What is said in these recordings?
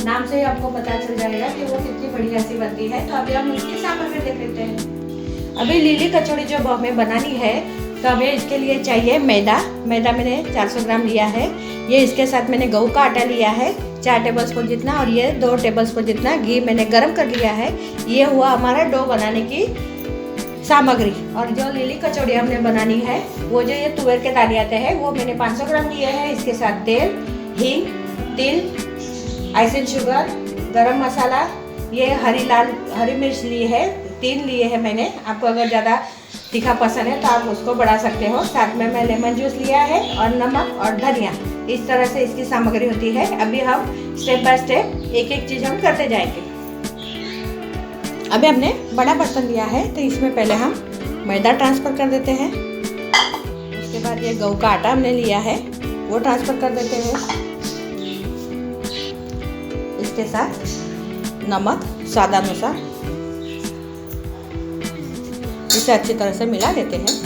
नाम से ही आपको पता चल जाएगा कि वो कितनी बढ़िया सी बनती है। तो अभी हम इसकी सामग्री देख लेते हैं। अभी लीली कचौड़ी जो हमें बनानी है तो हमें इसके लिए चाहिए मैदा। मैदा मैंने 400 ग्राम लिया है। ये इसके साथ मैंने गेहूं का आटा लिया है 4 टेबलस्पून जितना, और ये 2 टेबलस्पून जितना घी मैंने गरम कर लिया है। ये हुआ हमारा डो बनाने की सामग्री। और जो लीली कचौड़ी हमने बनानी है वो जो ये तुअर के दाने आते हैं वो मैंने 500 ग्राम लिए हैं। इसके साथ तेल, हींग, तिल, आइसिन शुगर, गरम मसाला, ये हरी मिर्च ली है 3 लिए है मैंने। आपको अगर ज़्यादा तीखा पसंद है तो आप उसको बढ़ा सकते हो। साथ में मैं लेमन जूस लिया है और नमक और धनिया। इस तरह से इसकी सामग्री होती है। अभी हम स्टेप बाय स्टेप एक एक चीज़ हम करते जाएंगे। अभी हमने बड़ा बर्तन लिया है तो इसमें पहले हम मैदा ट्रांसफ़र कर देते हैं। उसके बाद ये गेहूं का आटा हमने लिया है वो ट्रांसफ़र कर देते हैं। इसके साथ नमक स्वादानुसार, इसे अच्छी तरह से मिला देते हैं।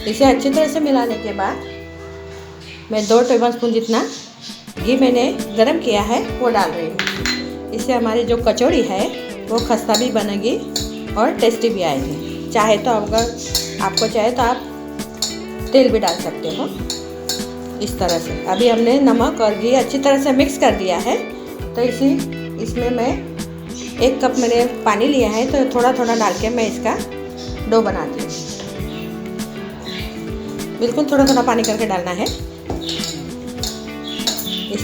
इसे अच्छी तरह से मिलाने के बाद मैं 2 टेबलस्पून जितना घी मैंने गरम किया है वो डाल रही हूँ। इससे हमारी जो कचौड़ी है वो खस्ता भी बनेगी और टेस्टी भी आएगी। चाहे तो अगर आपको चाहे तो आप तेल भी डाल सकते हो। इस तरह से अभी हमने नमक और घी अच्छी तरह से मिक्स कर दिया है। तो इसमें मैं 1 कप मैंने पानी लिया है तो थोड़ा थोड़ा डाल के मैं इसका डो बनाती हूँ। बिल्कुल थोड़ा थोड़ा पानी करके डालना है। इस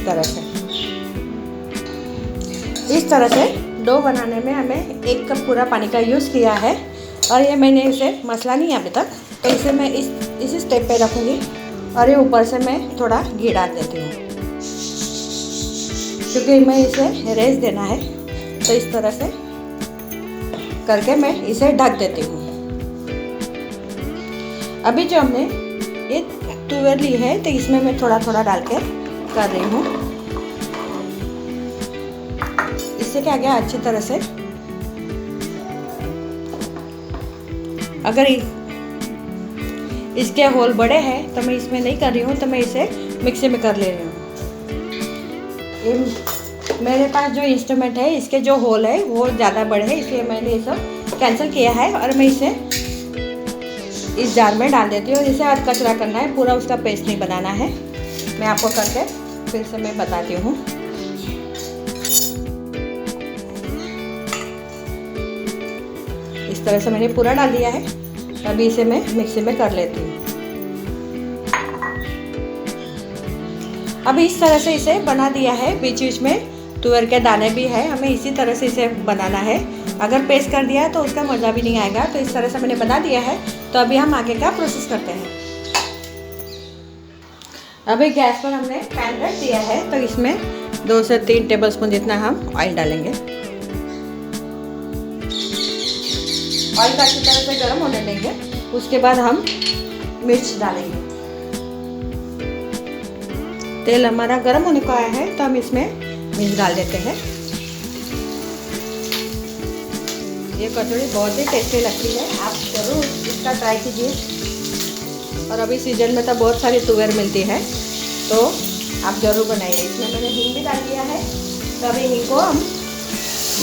तरह से डो बनाने में हमें 1 कप पूरा पानी का यूज़ किया है। और ये मैंने इसे मसला नहीं है अभी तक, तो इसे मैं इसी स्टेप पे रखूँगी। और ये ऊपर से मैं थोड़ा घी डाल देती हूँ क्योंकि मैं इसे रेस्ट देना है। तो इस तरह से करके मैं इसे ढक देती हूँ। अभी जो हमने ये तुअर ली है तो इसमें मैं थोड़ा थोड़ा डाल के कर रही हूँ। इससे क्या गया अच्छी तरह से, अगर इसके होल बड़े हैं तो मैं इसमें नहीं कर रही हूँ, तो मैं इसे मिक्सी में कर ले रही हूँ। मेरे पास जो इंस्ट्रूमेंट है इसके जो होल है वो ज़्यादा बड़े हैं, इसलिए मैंने ये सब कैंसिल किया है। और मैं इसे इस जार में डाल देती हूँ। और इसे आज कचरा करना है, पूरा उसका पेस्ट नहीं बनाना है। मैं आपको करके फिर से मैं बताती हूँ। इस तरह से मैंने पूरा डाल दिया है। अभी इसे मैं मिक्सी में कर लेती हूँ। अभी इस तरह से इसे बना दिया है। बीच बीच में तुअर के दाने भी है, हमें इसी तरह से इसे बनाना है। अगर पेस्ट कर दिया तो उसका मज़ा भी नहीं आएगा। तो इस तरह से मैंने बना दिया है। तो अभी हम आगे का प्रोसेस करते हैं। अभी गैस पर हमने पैन रख दिया है तो इसमें 2 से 3 टेबलस्पून जितना हम ऑयल डालेंगे। ऑयल का अच्छी तरह से गर्म होने देंगे। उसके बाद हम मिर्च डालेंगे। तेल हमारा गर्म होने को आया है तो हम इसमें मिर्च डाल देते हैं। ये कचौड़ी बहुत ही टेस्टी लगती है, आप ज़रूर इसका ट्राई कीजिए। और अभी सीजन में तो बहुत सारी तुअर मिलती है तो आप ज़रूर बनाइए। इसमें मैंने हींग भी डाल दिया है तो अभी हींग को हम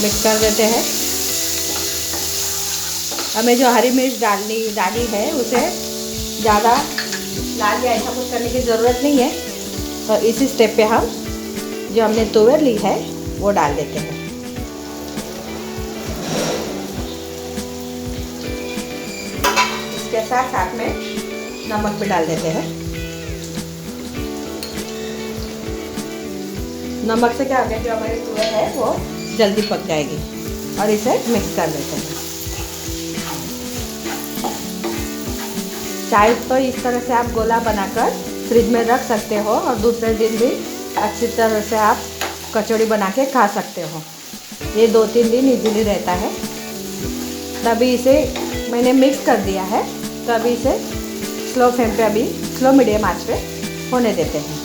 मिक्स कर देते हैं। हमें जो हरी मिर्च डाली है उसे ज़्यादा लाल या ऐसा कुछ करने की ज़रूरत नहीं है। तो इसी स्टेप पे हम जो हमने तुअर ली है वो डाल देते हैं। इसके साथ साथ में नमक भी डाल देते हैं। नमक से क्या होगा, जो हमारी तुअर है वो जल्दी पक जाएगी। और इसे मिक्स कर देते हैं। चाहे तो इस तरह से आप गोला बनाकर फ्रिज में रख सकते हो और दूसरे दिन भी अच्छी तरह से आप कचौड़ी बना के खा सकते हो। ये 2-3 दिन इजीली रहता है। तभी इसे मैंने मिक्स कर दिया है तो अभी इसे स्लो फ्लेम पे, अभी स्लो मीडियम आंच पे होने देते हैं।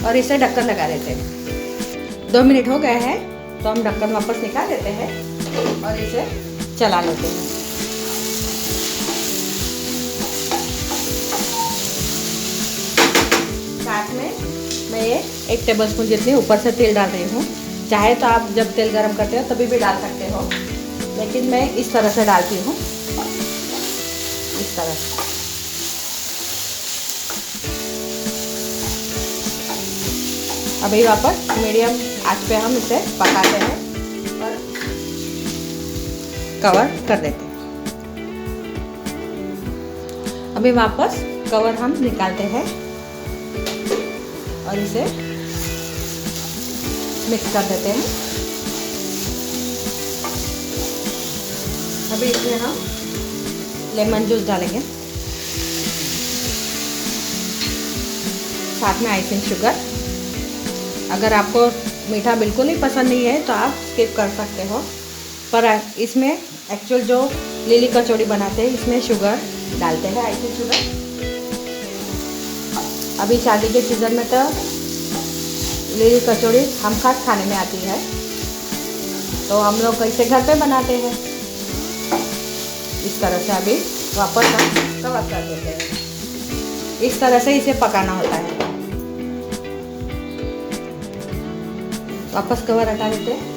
और इसे ढक्कन लगा देते हैं। 2 मिनट हो गए हैं तो हम ढक्कन वापस निकाल देते हैं और इसे चला लेते हैं। 1 टेबलस्पून जितनी ऊपर से तेल डाल रही हूँ। चाहे तो आप जब तेल गरम करते हो तभी भी डाल सकते हो, लेकिन मैं इस तरह से डालती हूँ, इस तरह से। अभी वापस मीडियम आंच पे हम इसे पकाते हैं और कवर कर देते हैं। अभी वापस कवर हम निकालते हैं और इसे मिक्स कर देते हैं। अभी इसमें हम लेमन जूस डालेंगे, साथ में आइसिंग शुगर। अगर आपको मीठा बिल्कुल ही पसंद नहीं है तो आप स्किप कर सकते हो, पर इसमें एक्चुअल जो लिली कचौड़ी बनाते हैं इसमें शुगर डालते हैं, आइसिंग शुगर। अभी शादी के सीज़न में तो लिली कचौड़ी हम खास खाने में आती है, तो हम लोग इसे घर पे बनाते हैं। इस तरह से अभी वापस हम कवर कर देते हैं। इस तरह से इसे पकाना होता है। वापस कवर हटा देते हैं।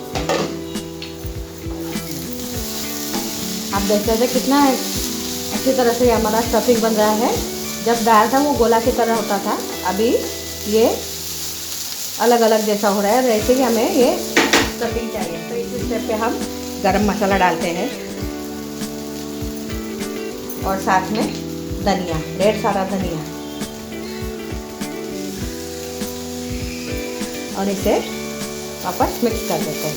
आप देख सकते हैं कितना अच्छी तरह से हमारा स्टफिंग बन रहा है। जब दाल था वो गोला की तरह होता था, अभी ये अलग अलग जैसा हो रहा है। वैसे ही हमें ये स्टफिंग चाहिए, तो इस स्टेप पे हम गरम मसाला डालते हैं और साथ में धनिया, ढेर सारा धनिया, और इसे वापस मिक्स कर देते हैं।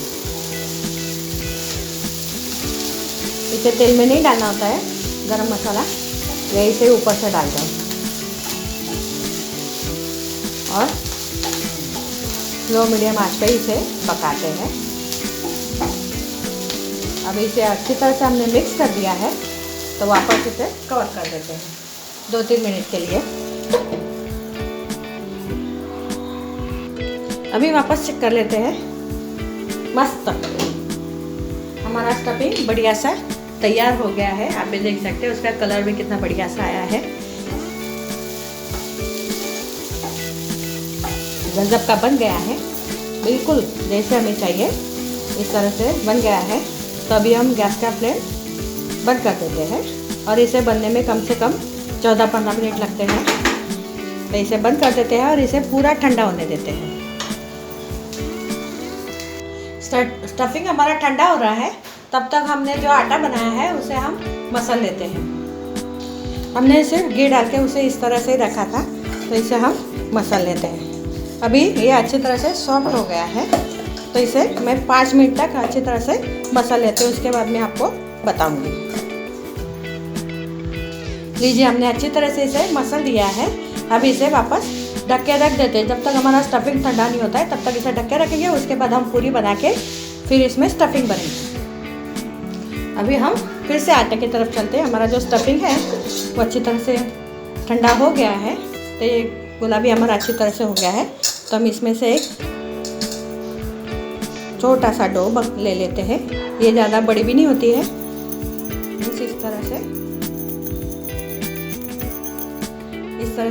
इसे तेल में नहीं डालना होता है गरम मसाला, यही से ऊपर से डाल दें और स्लो मीडियम आंच पे इसे पकाते हैं। अब इसे अच्छी तरह से हमने मिक्स कर दिया है, तो वापस इसे कवर कर देते हैं 2-3 मिनट के लिए। अभी वापस चेक कर लेते हैं। मस्त हमारा स्टफिंग बढ़िया सा तैयार हो गया है। आप भी देख सकते हैं उसका कलर भी कितना बढ़िया सा आया है। गजब का बन गया है, बिल्कुल जैसे हमें चाहिए इस तरह से बन गया है। तो अभी हम गैस का फ्लेम बंद कर देते हैं और इसे बनने में कम से कम 14-15 मिनट लगते हैं। तो इसे बंद कर देते हैं और इसे पूरा ठंडा होने देते हैं। स्टफिंग हमारा ठंडा हो रहा है, तब तक हमने जो आटा बनाया है उसे हम मसल लेते हैं। हमने सिर्फ घी डाल के उसे इस तरह से रखा था, तो इसे हम मसल लेते हैं। अभी ये अच्छी तरह से सॉफ्ट हो गया है, तो इसे मैं 5 मिनट तक अच्छी तरह से मसल लेते हैं। उसके बाद मैं आपको बताऊंगी। लीजिए, हमने अच्छी तरह से इसे मसल दिया है। अब इसे वापस ढक के रख देते हैं। जब तक हमारा स्टफिंग ठंडा नहीं होता है तब तक इसे ढक के रखेंगे। उसके बाद हम पूरी बना के फिर इसमें स्टफिंग भरेंगे। अभी हम फिर से आटे की तरफ चलते हैं। हमारा जो स्टफिंग है वो अच्छी तरह से ठंडा हो गया है, तो ये गोला भी हमारा अच्छी तरह से हो गया है। तो हम इसमें से एक छोटा सा डो ले लेते हैं। ये ज़्यादा बड़ी भी नहीं होती है, बस इस तरह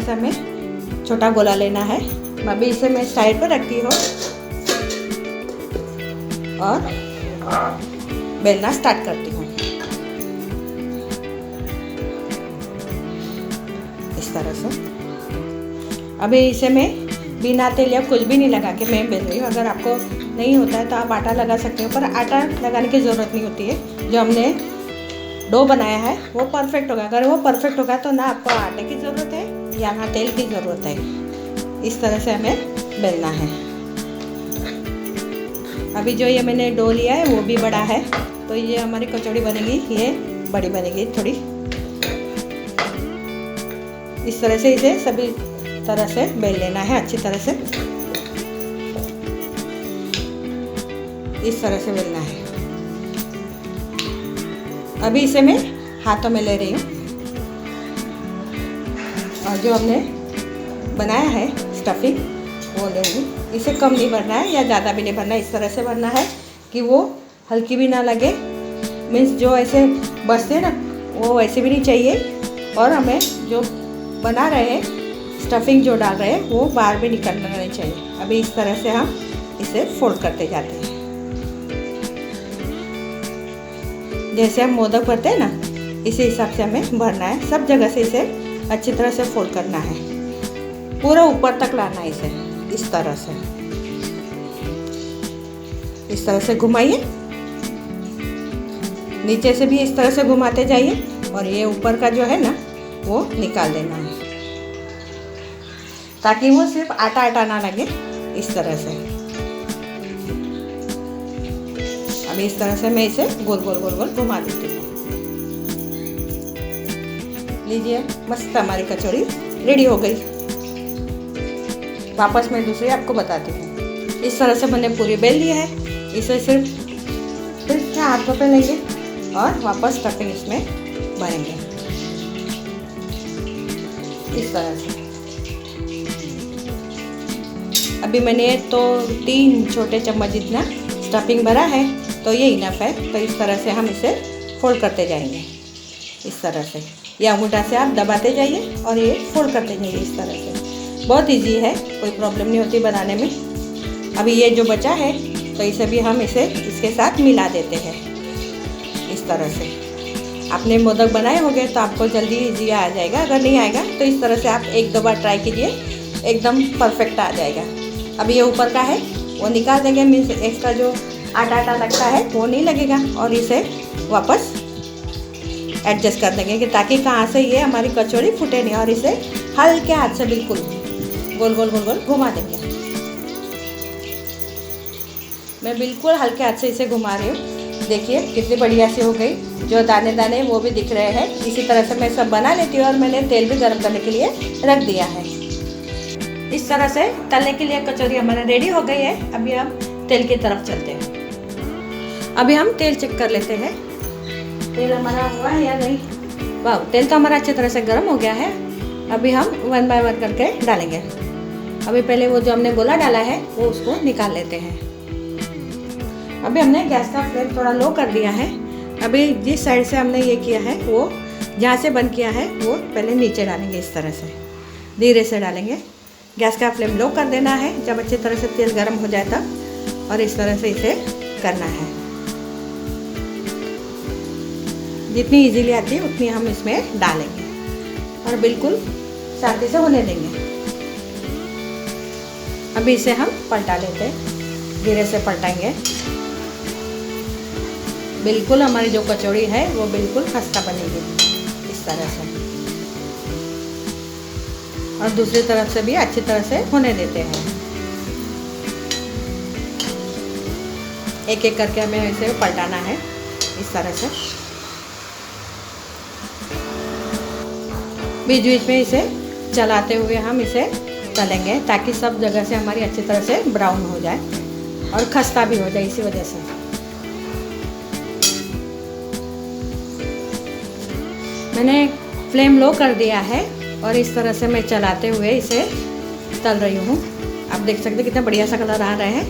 से हमें छोटा गोला लेना है। अभी इसे मैं साइड पर रखती हूँ और बेलना स्टार्ट करती हूँ इस तरह से। अभी इसे मैं बिना तेल या कुछ भी नहीं लगा के मैं बेल रही हूँ। अगर आपको नहीं होता है तो आप आटा लगा सकते हो, पर आटा लगाने की ज़रूरत नहीं होती है। जो हमने डो बनाया है वो परफेक्ट होगा। अगर वो परफेक्ट होगा तो ना आपको आटे की ज़रूरत है या ना तेल की ज़रूरत है। इस तरह से हमें बेलना है। अभी जो ये मैंने डो लिया है वो भी बड़ा है, तो ये हमारी कचौड़ी बनेगी, ये बड़ी बनेगी थोड़ी। इस तरह से इसे सभी तरह से बेल लेना है अच्छी तरह से। इस तरह से बेलना है। अभी इसे मैं हाथों में ले रही हूँ और जो हमने बनाया है स्टफिंग वो ले रही हूँ। इसे कम नहीं भरना है या ज़्यादा भी नहीं भरना है। इस तरह से भरना है कि वो हल्की भी ना लगे। मीन्स जो ऐसे बचते हैं ना वो वैसे भी नहीं चाहिए, और हमें जो बना रहे हैं स्टफिंग जो डाल रहे हैं वो बाहर भी निकलना नहीं चाहिए। अभी इस तरह से हम इसे फोल्ड करते जाते हैं। जैसे हम मोदक भरते हैं ना, इसी हिसाब से हमें भरना है। सब जगह से इसे अच्छी तरह से फोल्ड करना है, पूरा ऊपर तक लाना है इसे। इस तरह से घुमाइए, नीचे से भी इस तरह से घुमाते जाइए और ये ऊपर का जो है ना वो निकाल देना है, ताकि वो सिर्फ आटा आटा ना लगे। इस तरह से अभी इस तरह से मैं इसे गोल गोल गोल गोल घुमा देती हूँ। लीजिए, मस्त हमारी कचौड़ी रेडी हो गई। वापस मैं दूसरी आपको बताती हूँ। इस तरह से मैंने पूरी बेल ली है। इसे सिर्फ हाथों पे लेंगे और वापस स्टफिंग इसमें भरेंगे इस तरह से। अभी मैंने तो 3 छोटे चम्मच जितना स्टफिंग भरा है, तो ये इनफ है। तो इस तरह से हम इसे फोल्ड करते जाएंगे इस तरह से, या अंगूठा से आप दबाते जाइए और ये फोल्ड करते जाइए इस तरह से। बहुत इजी है, कोई प्रॉब्लम नहीं होती बनाने में। अभी ये जो बचा है तो इसे भी हम इसके साथ मिला देते हैं इस तरह से। आपने मोदक बनाए होंगे तो आपको जल्दी इजी आ जाएगा। अगर नहीं आएगा तो इस तरह से आप 1-2 बार ट्राई कीजिए, एकदम परफेक्ट आ जाएगा। अभी ये ऊपर का है वो निकाल देंगे, मीन्स एक्स्ट्रा जो आटा आटा लगता है वो नहीं लगेगा। और इसे वापस एडजस्ट कर देंगे कि ताकि कहाँ से ये हमारी कचौड़ी फूटे नहीं। और इसे हल्के हाथ से बिल्कुल गोल गोल गोल गोल घुमा देंगे। मैं बिल्कुल हल्के हाथ से इसे घुमा रही हूँ। देखिए कितनी बढ़िया सी हो गई। जो दाने दाने वो भी दिख रहे हैं। इसी तरह से मैं सब बना लेती हूँ और मैंने तेल भी गर्म करने के लिए रख दिया है। इस तरह से तलने के लिए कचौरी हमारा रेडी हो गई है। अभी हम तेल की तरफ चलते हैं। अभी हम तेल चेक कर लेते हैं, तेल हमारा हुआ है या नहीं। वाह, तेल तो हमारा अच्छी तरह से गर्म हो गया है। अभी हम 1 बाय 1 करके डालेंगे। अभी पहले वो जो हमने गोला डाला है वो उसको निकाल लेते हैं। अभी हमने गैस का फ्लेम थोड़ा लो कर दिया है। अभी जिस साइड से हमने ये किया है वो जहाँ से बंद किया है वो पहले नीचे डालेंगे। इस तरह से धीरे से डालेंगे। गैस का फ्लेम लो कर देना है जब अच्छी तरह से तेल गर्म हो जाए तब। और इस तरह से इसे करना है। जितनी इजीली आती है उतनी हम इसमें डालेंगे और बिल्कुल शांति से होने देंगे। अभी इसे हम पलटा लेते हैं, धीरे से पलटाएंगे। बिल्कुल हमारी जो कचौड़ी है वो बिल्कुल खस्ता बनेगी इस तरह से। और दूसरी तरफ से भी अच्छी तरह से होने देते हैं। एक एक करके हमें इसे पलटाना है इस तरह से। बीच बीच में इसे चलाते हुए हम इसे तलेंगे ताकि सब जगह से हमारी अच्छी तरह से ब्राउन हो जाए और खस्ता भी हो जाए। इसी वजह से मैंने फ्लेम लो कर दिया है और इस तरह से मैं चलाते हुए इसे तल रही हूँ। आप देख सकते हैं कितना बढ़िया सा कलर आ रहा है।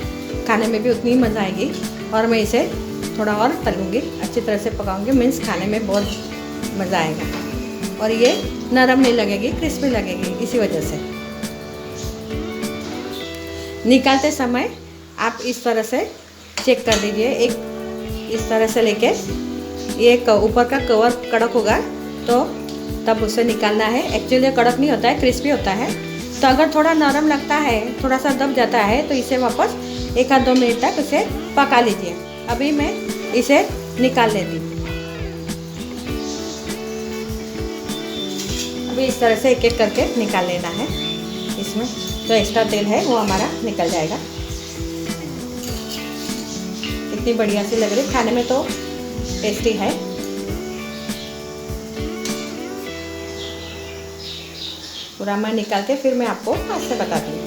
खाने में भी उतनी मज़ा आएगी। और मैं इसे थोड़ा और तलूँगी, अच्छी तरह से पकाऊँगी, मीन्स खाने में बहुत मज़ा आएगा। और ये नरम नहीं लगेगी, क्रिस्पी लगेगी। इसी वजह से निकालते समय आप इस तरह से चेक कर दीजिए। एक इस तरह से लेके ये ऊपर का कवर कड़क होगा तो तब उसे निकालना है। एक्चुअली कड़क नहीं होता है, क्रिस्पी होता है। तो अगर थोड़ा नरम लगता है, थोड़ा सा दब जाता है, तो इसे वापस 1-2 मिनट तक इसे पका लीजिए। अभी मैं इसे निकाल लेती हूँ। अभी इस तरह से एक एक करके निकाल लेना है। इसमें जो एक्स्ट्रा तेल है वो हमारा निकल जाएगा। इतनी बढ़िया सी लग रही, खाने में तो टेस्टी है। पूरा मैं निकाल के फिर मैं आपको हाथ से बताती हूँ।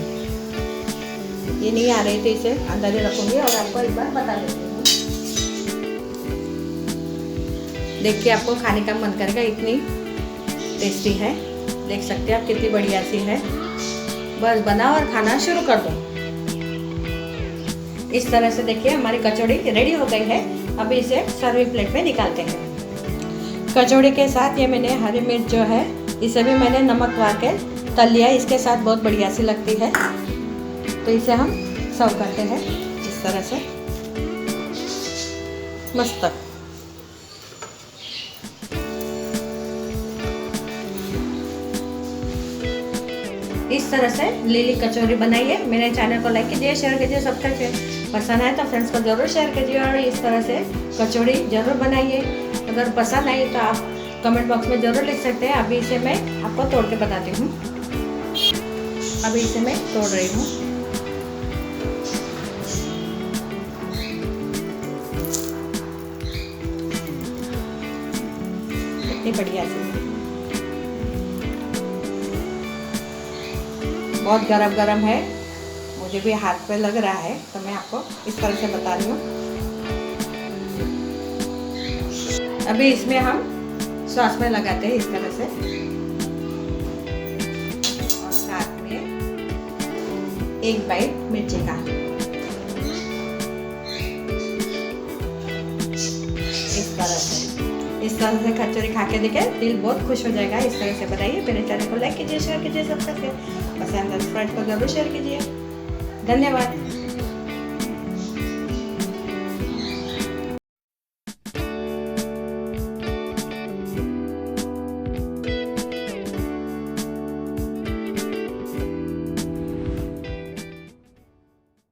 ये नहीं आ रही थी, इसे अंदर ही रखूँगी और आपको एक बार बता देती हूँ। देख के आपको खाने का मन करेगा, इतनी टेस्टी है। देख सकते हैं आप कितनी बढ़िया सी है। बस बनाओ और खाना शुरू कर दो। इस तरह से देखिए हमारी कचौड़ी रेडी हो गई है। अभी इसे सर्विंग प्लेट में निकालते हैं। कचौड़ी के साथ ये मैंने हरी मिर्च जो है इसे भी मैंने नमक मार के तल लिया, इसके साथ बहुत बढ़िया सी लगती है। तो इसे हम सर्व करते हैं इस तरह से मस्त। इस तरह से लिली कचौरी बनाइए। मेरे चैनल को लाइक कीजिए, शेयर कीजिए, सब्सक्राइब कीजिए। पसंद आए तो फ्रेंड्स को ज़रूर शेयर कीजिए और इस तरह से कचौड़ी ज़रूर बनाइए। अगर पसंद आई तो आप कमेंट बॉक्स में ज़रूर लिख सकते हैं। अभी इसे मैं आपको तोड़ के बताती हूँ। अभी इसे मैं तोड़ रही हूँ। कितनी बढ़िया सी, बहुत गरम गरम है, मुझे भी हाथ पे लग रहा है, तो मैं आपको इस तरह से बता रही हूँ। अभी इसमें हम सॉस में लगाते हैं इस तरह से, और साथ में एक बाइट मिर्ची का। इस तरह से कचौरी खा के देखें, दिल बहुत खुश हो जाएगा। इस तरह से बनाइए। मेरे चैनल को लाइक कीजिए, शेयर कीजिए, सब्सक्राइब कीजिए। पसंद है तो फ्रेंड्स को जरूर शेयर कीजिए। धन्यवाद।